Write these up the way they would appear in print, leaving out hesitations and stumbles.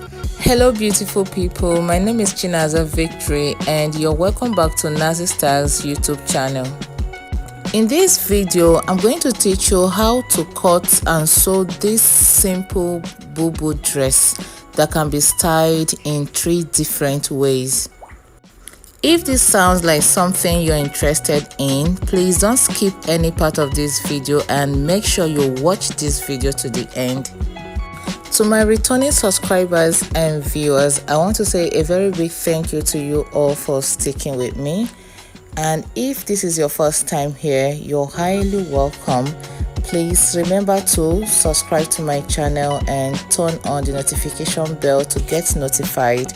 Hello beautiful people, my name is Chinaza Victory and you're welcome back to Nazi Styles YouTube channel. In this video, I'm going to teach you how to cut and sew this simple Bubu dress that can be styled in 3 different ways. If this sounds like something you're interested in, please don't skip any part of this video and make sure you watch this video to the end. To my returning subscribers and viewers, I want to say a very big thank you to you all for sticking with me. And if this is your first time here, you're highly welcome. Please remember to subscribe to my channel and turn on the notification bell to get notified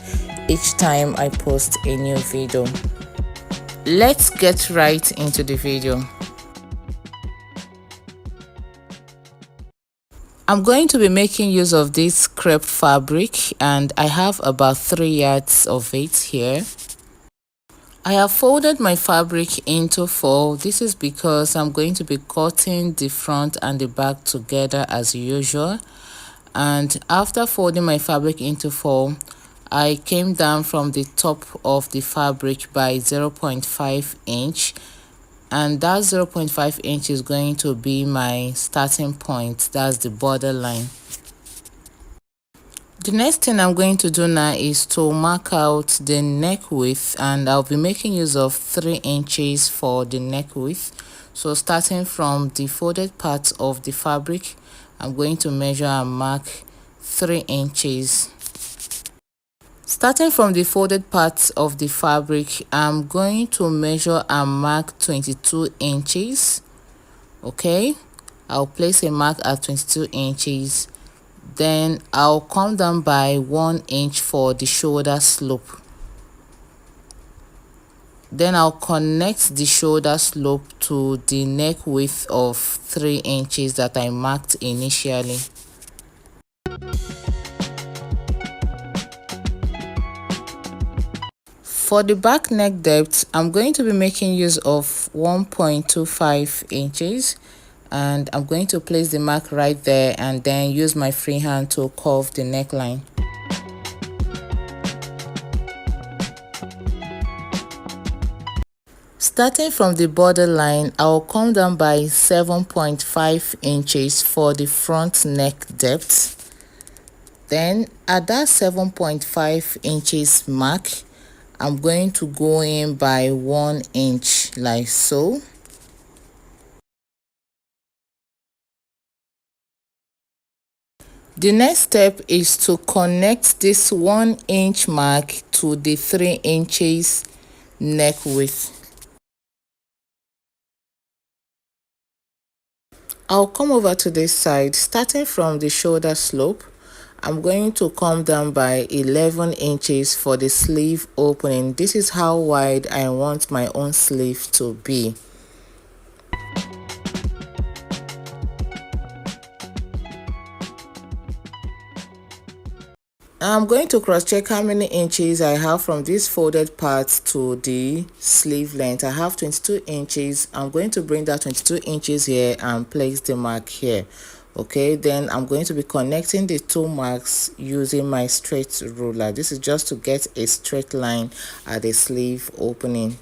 each time I post a new video. Let's get right into the video. I'm going to be making use of this crepe fabric and I have about 3 yards of it here. I have folded my fabric into 4. This is because I'm going to be cutting the front and the back together as usual. And after folding my fabric into 4, I came down from the top of the fabric by 0.5 inch. And that 0.5 inch is going to be my starting point. That's the borderline. The next thing I'm going to do now is to mark out the neck width, and I'll be making use of 3 inches for the neck width. So starting from the folded part of the fabric, I'm going to measure and mark 3 inches. Starting from the folded part of the fabric, I'm going to measure and mark 22 inches. Okay, I'll place a mark at 22 inches. Then I'll come down by 1 inch for the shoulder slope. Then I'll connect the shoulder slope to the neck width of 3 inches that I marked initially. For the back neck depth, I'm going to be making use of 1.25 inches. And I'm going to place the mark right there and then use my free hand to curve the neckline. Starting from the borderline, I'll come down by 7.5 inches for the front neck depth. Then at that 7.5 inches mark, I'm going to go in by 1 inch like so. The next step is to connect this 1 inch mark to the 3 inches neck width. I'll come over to this side. Starting from the shoulder slope, I'm going to come down by 11 inches for the sleeve opening. This is how wide I want my own sleeve to be. I'm going to cross check how many inches I have from this folded part to the sleeve length. I have 22 inches. I'm going to bring that 22 inches here and place the mark here. Okay, then I'm going to be connecting the 2 marks using my straight ruler. This is just to get a straight line at the sleeve opening.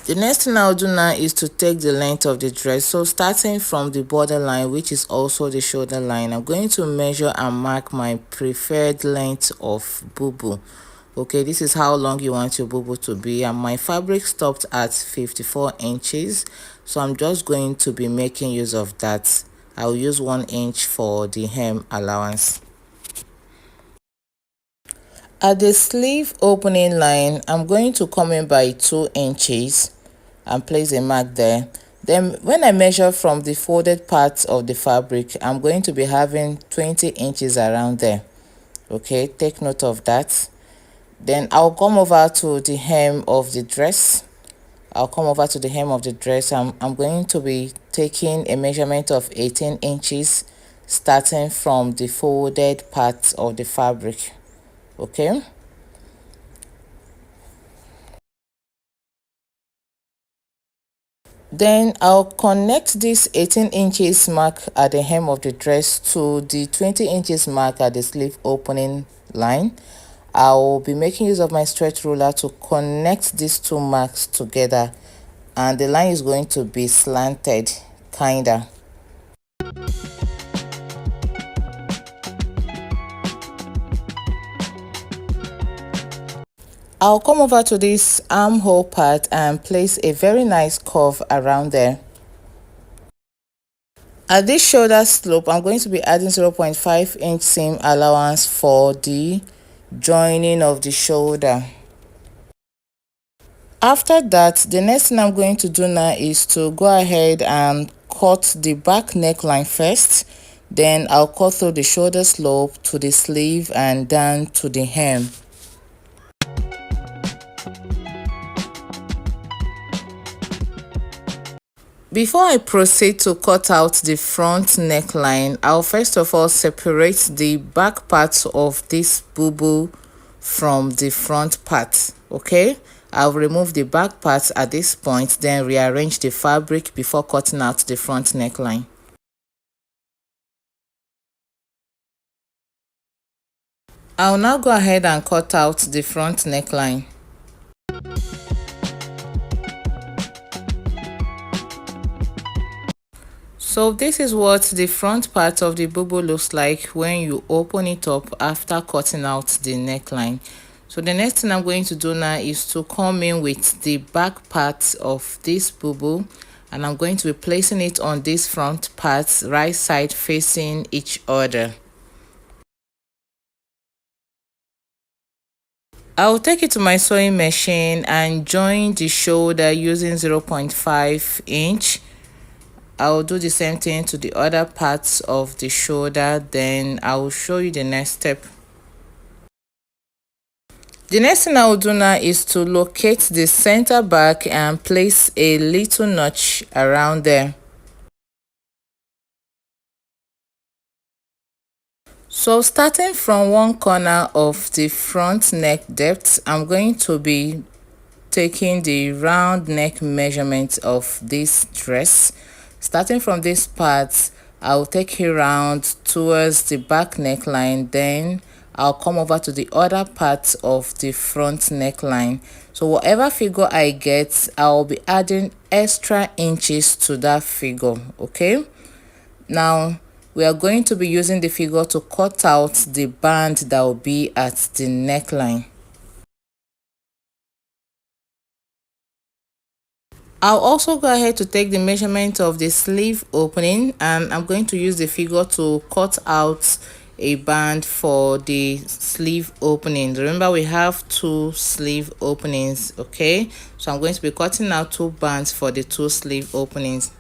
The next thing I'll do now is to take the length of the dress. So starting from the borderline, which is also the shoulder line, I'm going to measure and mark my preferred length of Bubu. Okay, this is how long you want your Bubu to be, and my fabric stopped at 54 inches. So I'm just going to be making use of that. I'll use 1 inch for the hem allowance. At the sleeve opening line, I'm going to come in by 2 inches and place a mark there. Then when I measure from the folded part of the fabric, I'm going to be having 20 inches around there. Okay, take note of that. Then I'll come over to the hem of the dress. I'm going to be taking a measurement of 18 inches starting from the folded part of the fabric. Okay, Then I'll connect this 18 inches mark at the hem of the dress to the 20 inches mark at the sleeve opening line. I'll be making use of my stretch ruler to connect these two marks together, and the line is going to be slanted kinda. I'll come over to this armhole part and place a very nice curve around there. At this shoulder slope, I'm going to be adding 0.5 inch seam allowance for the joining of the shoulder. After that, the next thing I'm going to do now is to go ahead and cut the back neckline first. Then I'll cut through the shoulder slope to the sleeve and down to the hem. Before I proceed to cut out the front neckline, I'll first of all separate the back part of this bubu from the front part. Okay, I'll remove the back part at this point, then rearrange the fabric before cutting out the front neckline. I'll now go ahead and cut out the front neckline. So this is what the front part of the bubu looks like when you open it up after cutting out the neckline. So the next thing I'm going to do now is to come in with the back part of this bubu, and I'm going to be placing it on this front part, right side facing each other. I'll take it to my sewing machine and join the shoulder using 0.5 inch. I'll do the same thing to the other parts of the shoulder, then I'll show you the next step. The next thing I will do now is to locate the center back and place a little notch around there. So starting from one corner of the front neck depth, I'm going to be taking the round neck measurement of this dress. Starting from this part, I'll take it round towards the back neckline, then I'll come over to the other part of the front neckline. So whatever figure I get, I'll be adding extra inches to that figure. Okay, now we are going to be using the figure to cut out the band that will be at the neckline. I'll also go ahead to take the measurement of the sleeve opening, and I'm going to use the figure to cut out a band for the sleeve opening. Remember, we have two sleeve openings. Okay, so I'm going to be cutting out two bands for the two sleeve openings.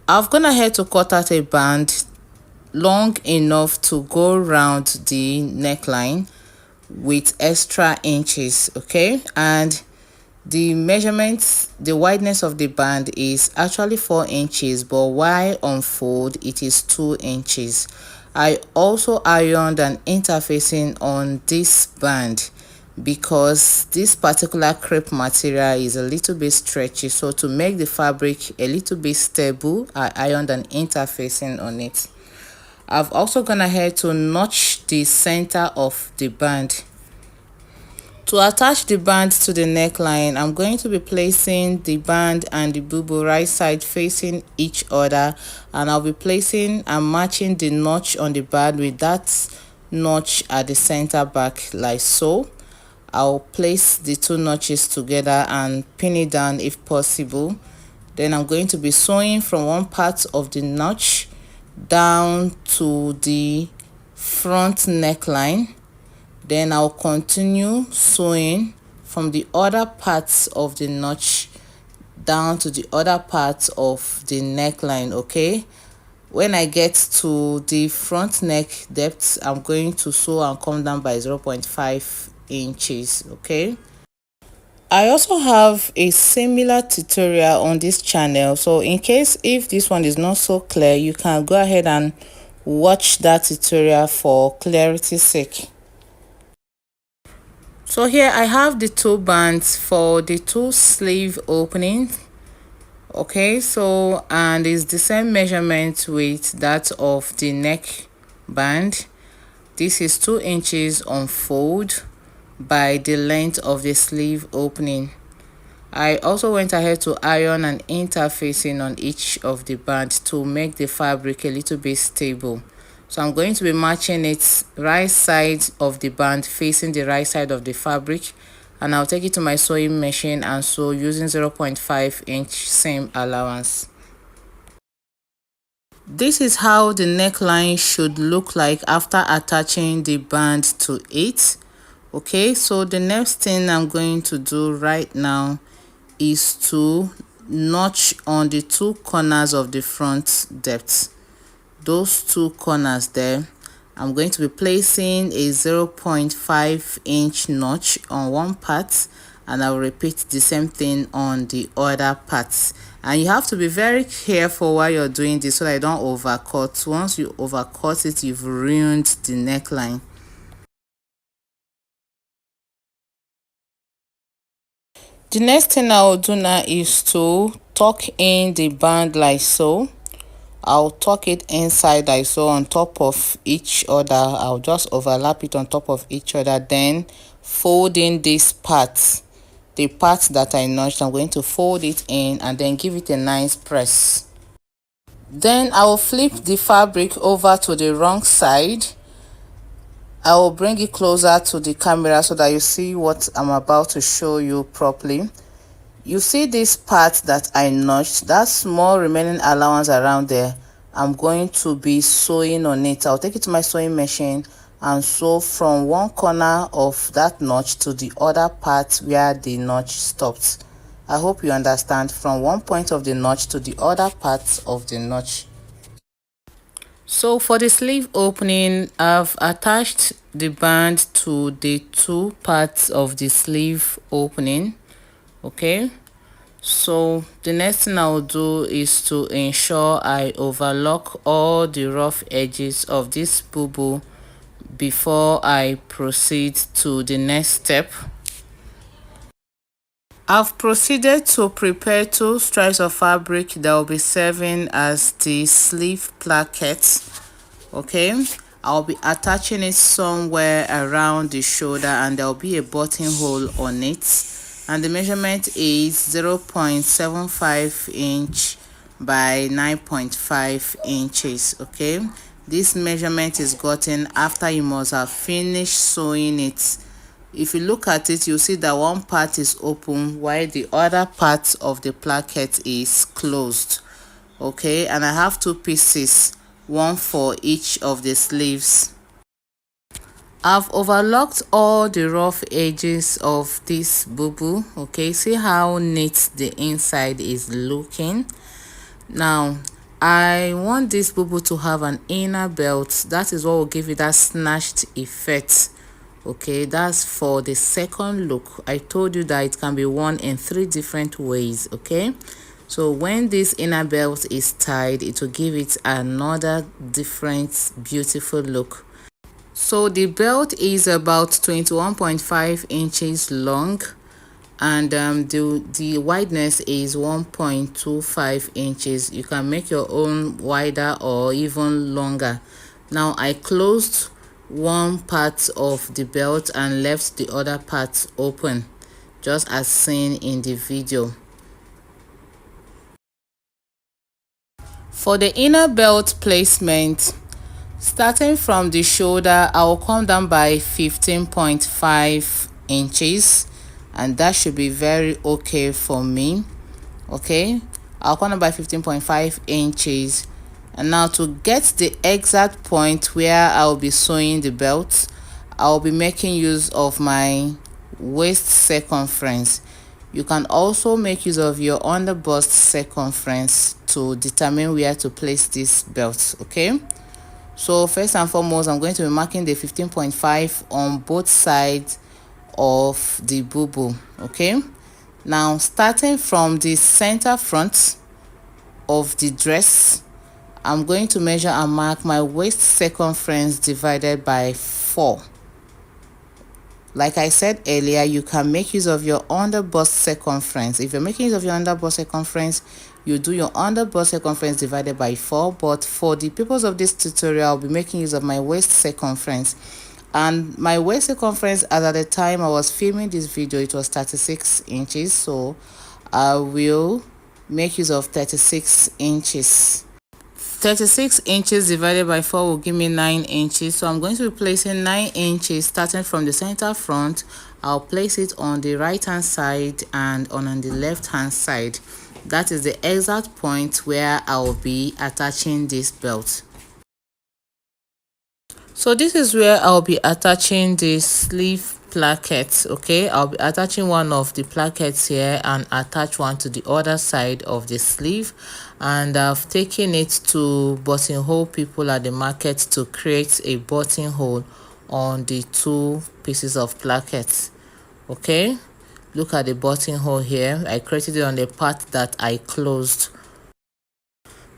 I've gone ahead to cut out a band long enough to go around the neckline with extra inches. Okay, and the measurements, the wideness of the band is actually 4 inches, but while on fold it is 2 inches. I also ironed an interfacing on this band because this particular crepe material is a little bit stretchy, so to make the fabric a little bit stable, I ironed an interfacing on it. I've also gone ahead to notch the center of the band. To attach the band to the neckline, I'm going to be placing the band and the bubu right side facing each other, and I'll be placing and matching the notch on the band with that notch at the center back like so. I'll place the two notches together and pin it down if possible. Then I'm going to be sewing from one part of the notch down to the front neckline. Then I'll continue sewing from the other parts of the notch down to the other parts of the neckline. Okay, when I get to the front neck depth, I'm going to sew and come down by 0.5 inches. Okay, I also have a similar tutorial on this channel, so in case if this one is not so clear, you can go ahead and watch that tutorial for clarity's sake. So here I have the two bands for the two sleeve openings. Okay, so and it's the same measurement with that of the neck band. This is 2 inches on fold by the length of the sleeve opening. I also went ahead to iron an interfacing on each of the band to make the fabric a little bit stable. So I'm going to be matching it right side of the band facing the right side of the fabric, and I'll take it to my sewing machine and sew using 0.5 inch seam allowance. This is how the neckline should look like after attaching the band to it. Okay, so the next thing I'm going to do right now is to notch on the 2 corners of the front depth. Those 2 corners there, I'm going to be placing a 0.5 inch notch on one part, and I'll repeat the same thing on the other parts. And you have to be very careful while you're doing this so that you don't overcut. Once you overcut it, you've ruined the neckline. The next thing I will do now is to tuck in the band like so. I'll tuck it inside like so on top of each other. I'll just overlap it on top of each other, then fold in this part, the part that I notched. I'm going to fold it in and then give it a nice press. Then I will flip the fabric over to the wrong side. I will bring it closer to the camera so that you see what I'm about to show you properly. You see this part that I notched, that small remaining allowance around there, I'm going to be sewing on it. I'll take it to my sewing machine and sew from one corner of that notch to the other part where the notch stopped. I hope you understand, from one point of the notch to the other part of the notch. So for the sleeve opening, I've attached the band to the 2 parts of the sleeve opening. Okay, so the next thing I'll do is to ensure I overlock all the rough edges of this bubu before I proceed to the next step. I've proceeded to prepare 2 strips of fabric that will be serving as the sleeve placket. Okay, I'll be attaching it somewhere around the shoulder, and there'll be a buttonhole on it, and the measurement is 0.75 inch by 9.5 inches. Okay, this measurement is gotten after you must have finished sewing it. If you look at it, you'll see that one part is open while the other part of the placket is closed. Okay, and I have 2 pieces, one for each of the sleeves. I've overlocked all the rough edges of this bubu. Okay, see how neat the inside is looking. Now I want this bubu to have an inner belt. That is what will give it that snatched effect. Okay, that's for the second look. I told you that it can be worn in 3 different ways. Okay, so when this inner belt is tied, it will give it another different beautiful look. So the belt is about 21.5 inches long, and the wideness is 1.25 inches. You can make your own wider or even longer. Now I closed one part of the belt and left the other part open, just as seen in the video. For the inner belt placement, starting from the shoulder, I will come down by 15.5 inches, and that should be very okay for me. Okay, I'll come down by 15.5 inches. And now to get the exact point where I'll be sewing the belt, I'll be making use of my waist circumference. You can also make use of your underbust circumference to determine where to place this belt. Okay, so first and foremost, I'm going to be marking the 15.5 on both sides of the bubu. Okay, now starting from the center front of the dress, I'm going to measure and mark my waist circumference divided by 4. Like I said earlier, you can make use of your underbust circumference. If you're making use of your underbust circumference, you do your under bust circumference divided by 4. But for the purpose of this tutorial, I'll be making use of my waist circumference. And my waist circumference, as at the time I was filming this video, it was 36 inches. So I will make use of 36 inches. 36 inches divided by 4 will give me 9 inches. So I'm going to be placing 9 inches starting from the center front. I'll place it on the right hand side and on the left hand side. That is the exact point where I'll be attaching this belt. So this is where I'll be attaching the sleeve placket. Okay, I'll be attaching one of the plackets here and attach one to the other side of the sleeve, and I've taken it to buttonhole people at the market to create a buttonhole on the 2 pieces of placket. Okay, look at the buttonhole here. I created it on the part that I closed.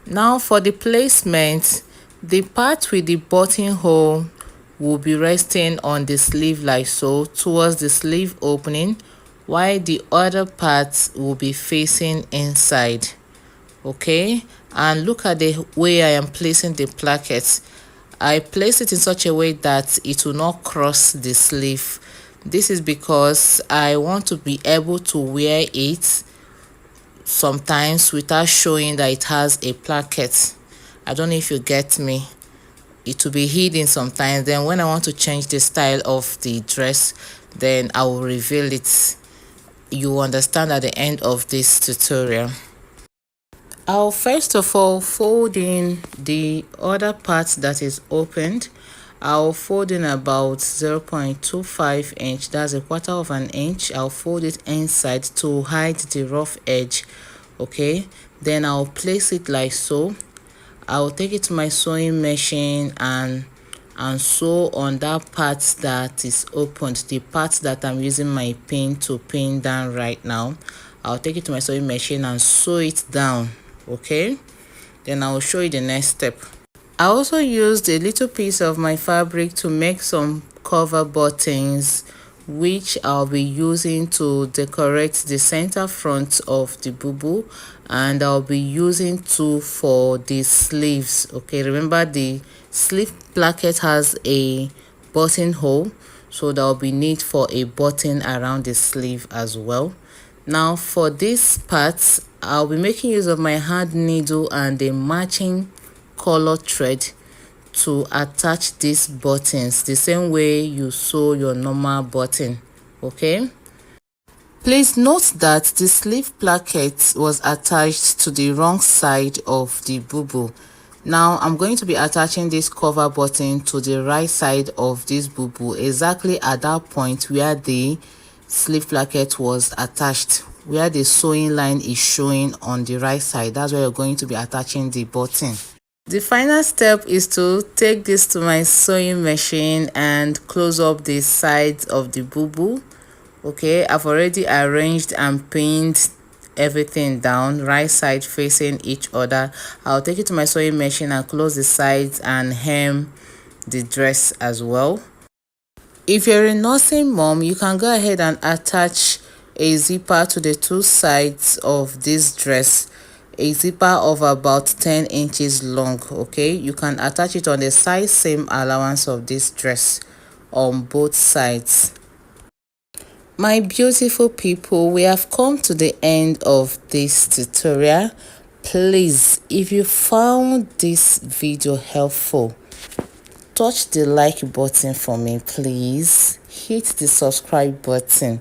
Now for the placement, the part with the buttonhole will be resting on the sleeve like so, towards the sleeve opening, while the other part will be facing inside. Okay, and look at the way I am placing the placket. I place it in such a way that it will not cross the sleeve. This is because I want to be able to wear it sometimes without showing that it has a placket. I don't know if you get me. It will be hidden sometimes. Then when I want to change the style of the dress, then I will reveal it. You will understand at the end of this tutorial. I'll first of all fold in the other part that is opened. I'll fold in about 0.25 inch, that's a quarter of an inch. I'll fold it inside to hide the rough edge. Okay, then I'll place it like so. I'll take it to my sewing machine and sew on that part that is opened, the part that I'm using my pin to pin down right now. I'll take it to my sewing machine and sew it down. Okay, then I'll show you the next step. I also used a little piece of my fabric to make some cover buttons, which I'll be using to decorate the center front of the bubu, and I'll be using 2 for the sleeves. Okay, remember the sleeve placket has a buttonhole, so there'll be need for a button around the sleeve as well. Now for this part, I'll be making use of my hand needle and a matching color thread to attach these buttons the same way you sew your normal button. Okay, please note that the sleeve placket was attached to the wrong side of the bubu. Now I'm going to be attaching this cover button to the right side of this bubu, exactly at that point where the sleeve placket was attached, where the sewing line is showing on the right side. That's where you're going to be attaching the button. The final step is to take this to my sewing machine and close up the sides of the bubu. Okay, I've already arranged and pinned everything down, right side facing each other. I'll take it to my sewing machine and close the sides and hem the dress as well. If you're a nursing mom, you can go ahead and attach a zipper to the 2 sides of this dress, a zipper of about 10 inches long. Okay, you can attach it on the size same allowance of this dress on both sides. My beautiful people, we have come to the end of this tutorial. Please, if you found this video helpful, touch the like button for me, please. Hit the subscribe button.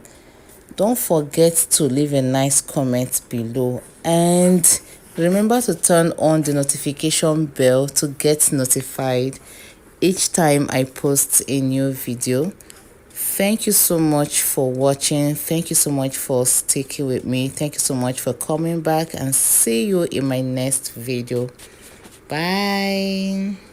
Don't forget to leave a nice comment below, and remember to turn on the notification bell to get notified each time I post a new video. Thank you so much for watching. Thank you so much for sticking with me. Thank you so much for coming back, and see you in my next video. Bye.